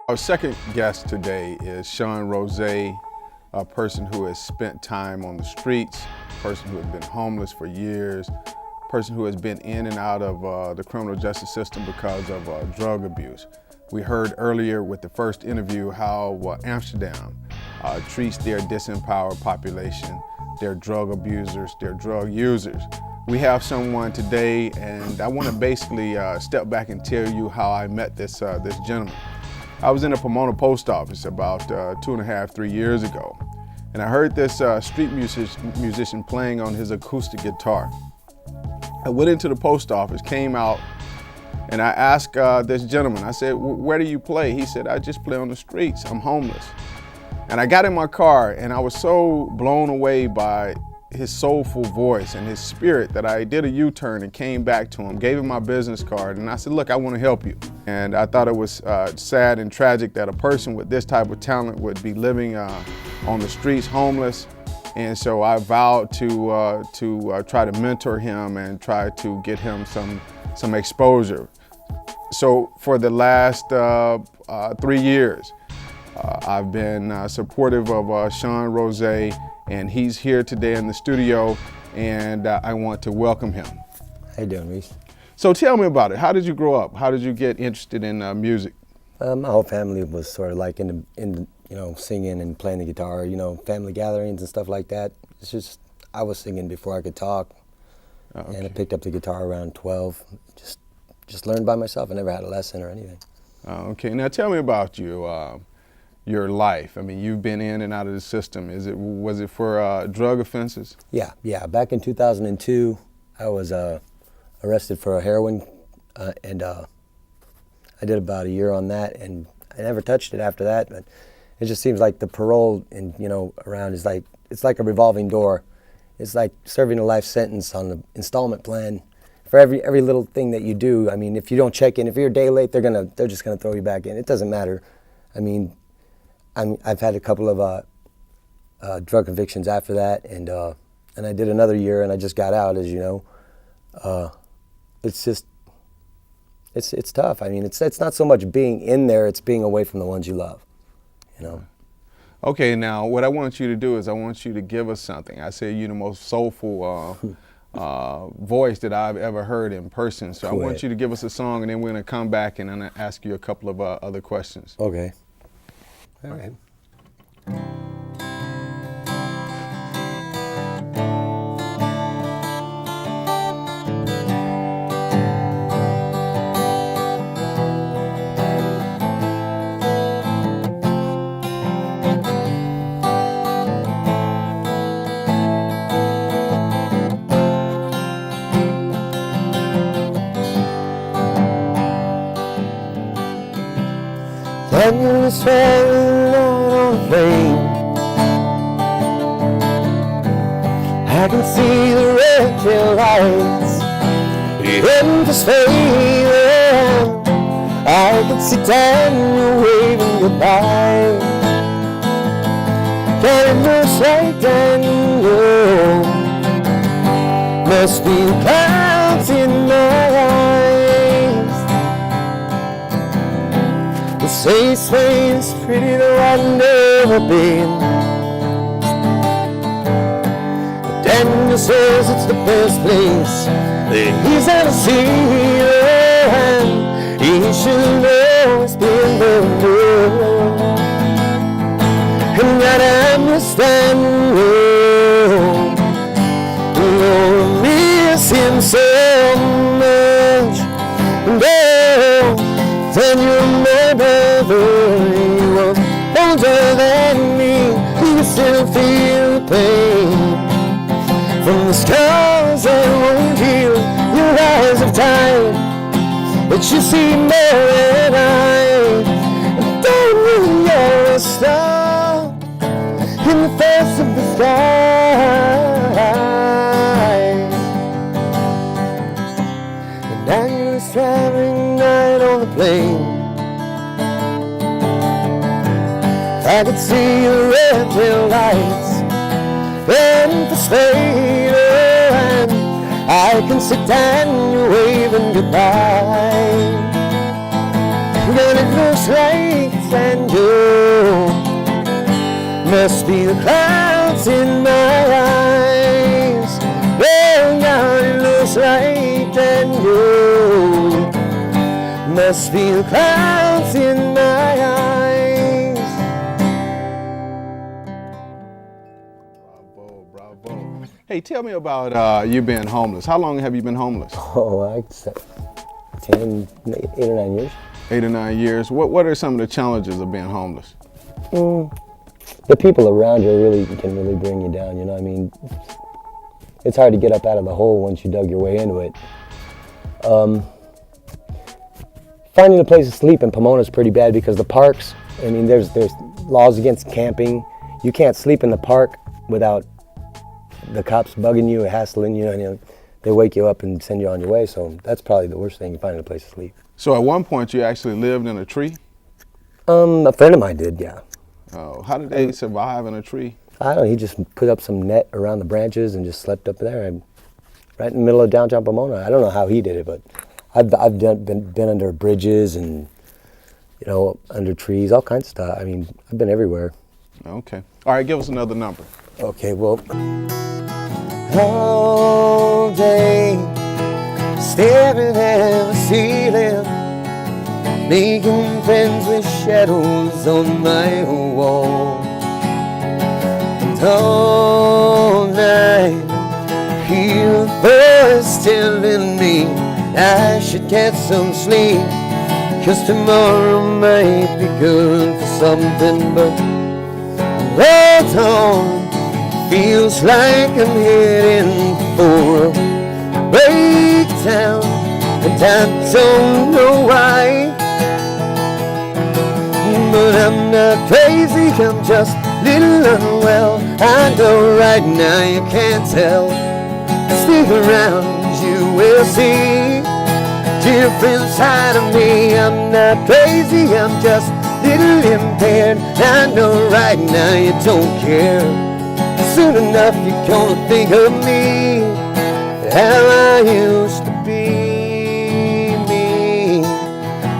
Our second guest today is Roosa, a person who has spent time on the streets, a person who has been homeless for years, a person who has been in and out of the criminal justice system because of drug abuse. We heard earlier with the first interview how Amsterdam treats their disempowered population, their drug abusers, their drug users. We have someone today, and I want to basically step back and tell you how I met this gentleman. I was in a Pomona post office about 2.5, 3 years ago, and I heard this street musician playing on his acoustic guitar. I went into the post office, came out, and I asked this gentleman, I said, "Where do you play?" He said, "I just play on the streets, I'm homeless." And I got in my car, and I was so blown away by his soulful voice and his spirit that I did a U-turn and came back to him, gave him my business card, and I said, "Look, I want to help you." And I thought it was sad and tragic that a person with this type of talent would be living on the streets, homeless. And so I vowed to try to mentor him and try to get him some exposure. So for the last 3 years, I've been supportive of Roosa, and he's here today in the studio, and I want to welcome him. How you doing, Reese? So tell me about it. How did you grow up? How did you get interested in music? My whole family was sort of like in singing and playing the guitar, family gatherings and stuff like that. It's just, I was singing before I could talk, Okay. and I picked up the guitar around 12. Just learned by myself. I never had a lesson or anything. Okay, now tell me about you. Your life. I mean, you've been in and out of the system. Was it for drug offenses? Yeah. Back in 2002, I was arrested for a heroin, and I did about a year on that, and I never touched it after that. But it just seems like the parole around is like, it's like a revolving door. It's like serving a life sentence on the installment plan for every little thing that you do. I mean, if you don't check in, if you're a day late, they're just gonna throw you back in. It doesn't matter. I mean, I've had a couple of drug convictions after that, and I did another year, and I just got out, as you know. It's tough. I mean, it's not so much being in there; it's being away from the ones you love. Okay, now what I want you to do is I want you to give us something. I say you're the most soulful voice that I've ever heard in person. So Cool. I want you to give us a song, and then we're gonna come back and I'm gonna ask you a couple of other questions. Okay. All right. Then you was traveling on a plane. I can see the red tail lights heading for Spain. I can see Daniel waving goodbye. Can it looks like Daniel? Must be the clouds in my eyes. They say Spain is pretty though I've never been. Daniel says it's the best place that he's ever seen, and he should know it's been there. And that I understand, Lord, miss him so much. And then you remember he was older than me. You can still feel the pain from the scars that won't heal. Your eyes of time, but you see more than I. Don't really know a star in the face of the sky. And now you're traveling night on the plane. I could see the red tail lights heading for Spain, and I can sit down, you're waving goodbye. And it looks like and you must be the clouds in my eyes. Well, God, it looks like and you must be the clouds in my eyes. Bravo. Hey, tell me about you being homeless. How long have you been homeless? Oh, like 8 or 9 years. 8 or 9 years. What are some of the challenges of being homeless? The people around you can really bring you down, you know what I mean? It's hard to get up out of the hole once you dug your way into it. Finding a place to sleep in Pomona is pretty bad because the parks, I mean, there's laws against camping. You can't sleep in the park without the cops bugging you or hassling you, and you know, they wake you up and send you on your way. So that's probably the worst thing, finding a place to sleep. So at one point you actually lived in a tree? A friend of mine did, yeah. Oh, how did they survive in a tree? I don't know, he just put up some net around the branches and just slept up there, right in the middle of downtown Pomona. I don't know how he did it, but I've been under bridges and, you know, under trees, all kinds of stuff. I mean, I've been everywhere. Okay. All right, give us another number. Okay, well, all day staring at the ceiling, making friends with shadows on my wall. And all night, hear a voice telling me I should get some sleep, 'cause tomorrow might be good for something, but hold on, feels like I'm heading for a breakdown, and I don't know why. But I'm not crazy, I'm just a little unwell. I know right now you can't tell. Stick around, you will see different side of me. I'm not crazy, I'm just a little impaired. I know right now you don't care. Soon enough you're gonna think of me, how I used to be me,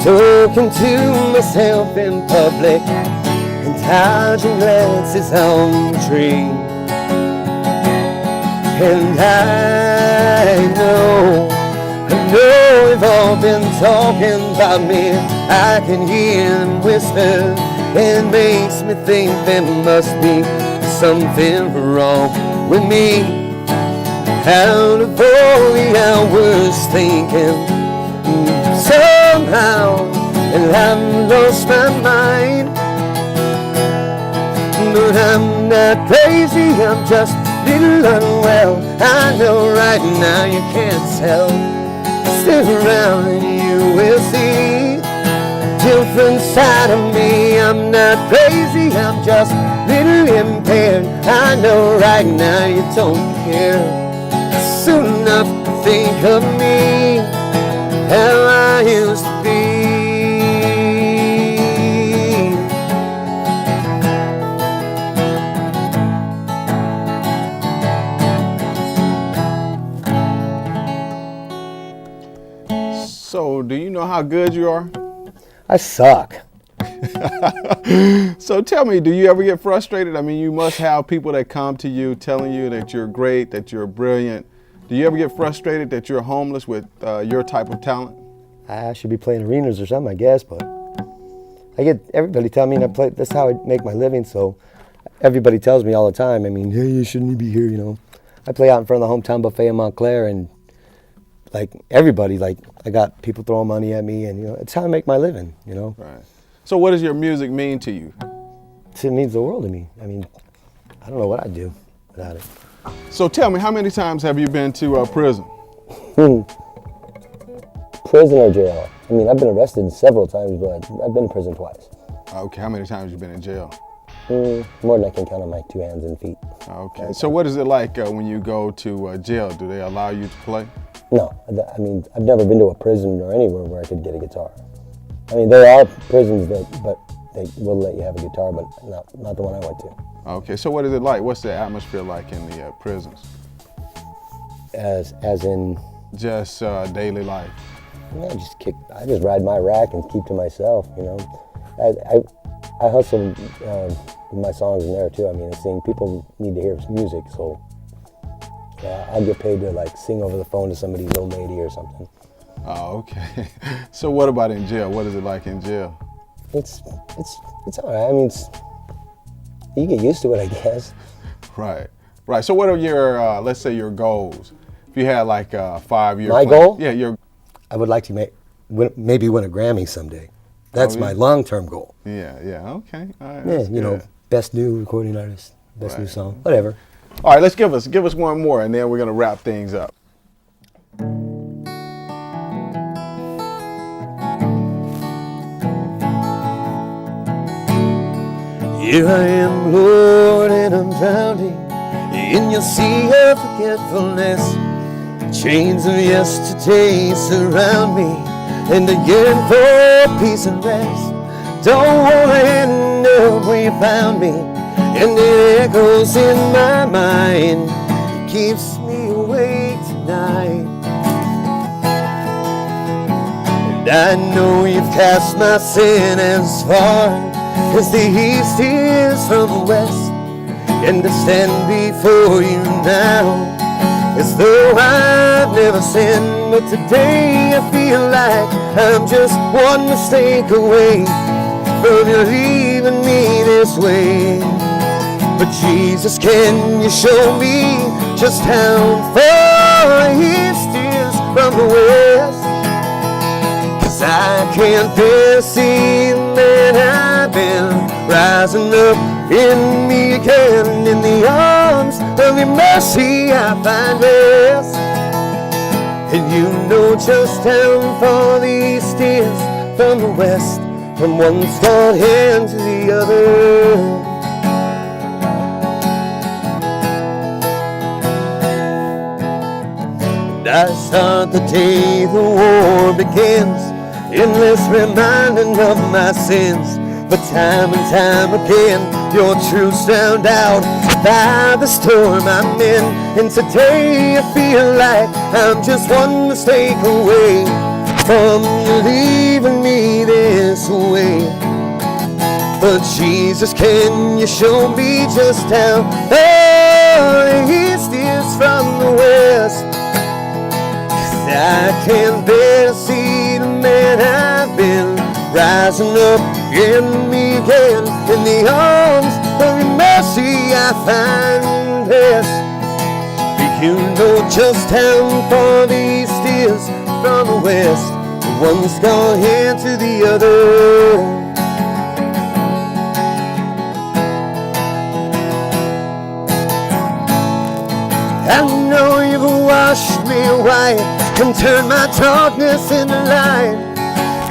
talking to myself in public and dodging glances on the tree. And I know they've all been talking about me. I can hear them whisper, and it makes me think there must be something wrong with me. Out of all the hours thinking somehow, and I've lost my mind. But I'm not crazy, I'm just a little unwell. I know right now you can't tell. Stick around and you will see different side of me. I'm not crazy, I'm just a little impaired. I know right now you don't care. Soon enough to think of me, how I used to be. So, do you know how good you are? I suck. So tell me, do you ever get frustrated? I mean, you must have people that come to you telling you that you're great, that you're brilliant. Do you ever get frustrated that you're homeless with your type of talent? I should be playing arenas or something, I guess, but I get everybody telling me I play. That's how I make my living. So everybody tells me all the time. I mean, hey, you shouldn't be here. You know, I play out in front of the hometown buffet in Montclair, and like everybody, like I got people throwing money at me, and you know, it's how I make my living. You know. Right. So what does your music mean to you? It means the world to me. I mean, I don't know what I'd do without it. So tell me, how many times have you been to prison? Prison or jail? I mean, I've been arrested several times, but I've been to prison twice. Okay, how many times have you been in jail? More than I can count on my 2 hands and feet. Okay, so what is it like when you go to jail? Do they allow you to play? No, I mean, I've never been to a prison or anywhere where I could get a guitar. I mean, there are prisons but they will let you have a guitar, but not the one I went to. Okay, so what is it like? What's the atmosphere like in the prisons? As in? Just daily life. I just ride my rack and keep to myself, you know. I hustle with my songs in there too. I mean, I sing. People need to hear music, so I'll get paid to like sing over the phone to somebody's old lady or something. Oh, okay. So what about in jail? What is it like in jail? It's all right. I mean, you get used to it, I guess. Right. So what are your, let's say your goals? If you had like a 5-year My plan. goal? Yeah, I would like to maybe win a Grammy someday. That's my long-term goal. Yeah, okay. All right, Yeah, that's you know, good. best new recording artist, best new song, whatever. All right, let's give us one more, and then we're gonna wrap things up. Here I am, Lord, and I'm drowning in your sea of forgetfulness. Chains of yesterday surround me, and I yearn for peace and rest. Don't wanna end up where you found me, and it echoes in my mind. It keeps me awake tonight. And I know you've cast my sin as far as the east is from the west, and I stand before you now as though I've never sinned. But today I feel like I'm just one mistake away from you leaving me this way. But Jesus, can you show me just how far east is from the west? 'Cause I can't bear to see the man I've been rising up in me again. In the arms of your mercy I find rest. And you know just how far the east is from the west, from one scarred hand to the other. And I start the day the war begins, endless reminding of my sins. But time and time again, your truth's found out by the storm I'm in. And today I feel like I'm just one mistake away from you leaving me this way. But Jesus, can you show me just how far east is from the west? 'Cause I can't bear to see the man I've been rising up in me again. In the arms of your mercy I find rest. You know just how far the east is from the west, one scarred hand to the other. I know you've washed me white and turned my darkness into light.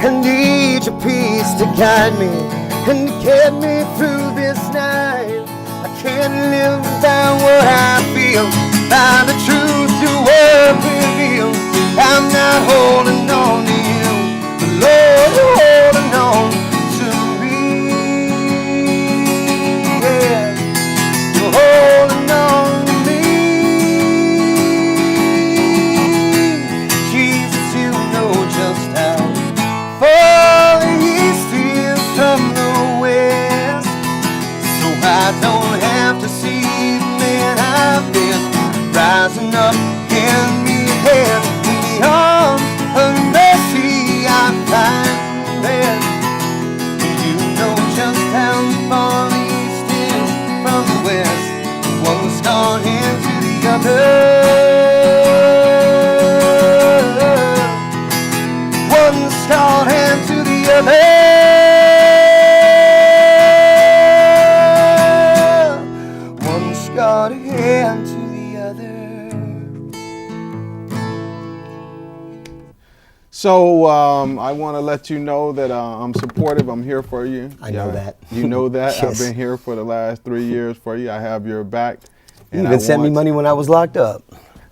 I need your peace to guide me and to get me through this night. I can't live without what I feel, by the truth your word reveals. I'm not holding on to you, but Lord, you're holding on to me. Yeah, you're holding on to me. Jesus, you know just how far the east is from the west, so I don't have to see the man I've been rising up in me again. In the arms of mercy I find rest. You know just how far the east is from the west, one scarred hand to the other. One scarred hand to the other. One scarred hand to the other. So I want to let you know that I'm supportive. I'm here for you. I know that. You know that. Yes. I've been here for the last 3 years for you. I have your back. You even sent me money when I was locked up.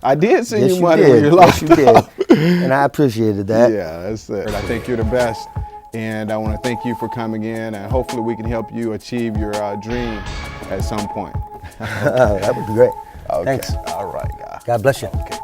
I did send Yes, you you money did. when you're locked Yes, you up. did. And I appreciated that. Yeah, that's it. I think you're the best. And I want to thank you for coming in, and hopefully we can help you achieve your dream at some point. That would be great. Okay. Thanks. All right, guys. God bless you. Okay.